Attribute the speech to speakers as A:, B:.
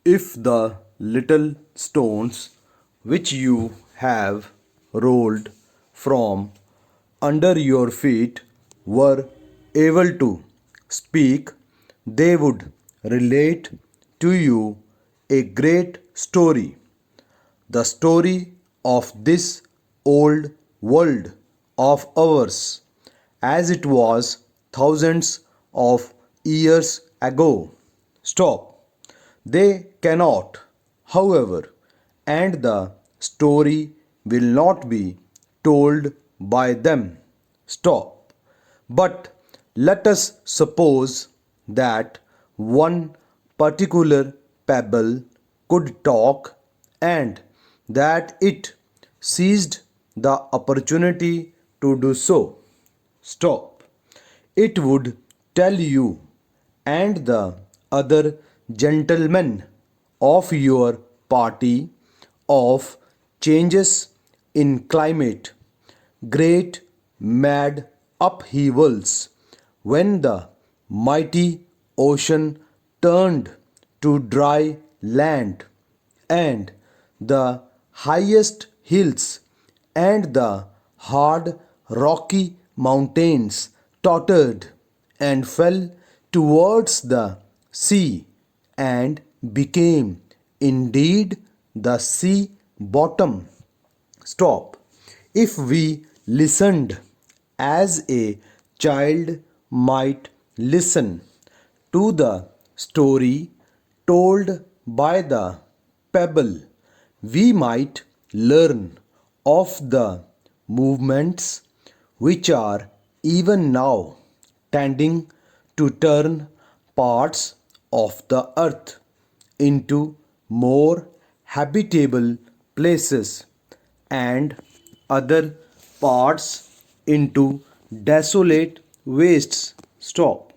A: If the little stones which you have rolled from under your feet were able to speak, they would relate to you a great story, the story of this old world of ours, as it was thousands of years ago. Stop. They cannot, however, and the story will not be told by them. Stop. But let us suppose that one particular pebble could talk and that it seized the opportunity to do so. Stop. It would tell you and the other gentlemen of your party of changes in climate, great mad upheavals when the mighty ocean turned to dry land and the highest hills and the hard rocky mountains tottered and fell towards the sea and became indeed the sea bottom. Stop. If we listened as a child might listen to the story told by the pebble, we might learn of the movements which are even now tending to turn parts of the earth into more habitable places and other parts into desolate wastes. Stop.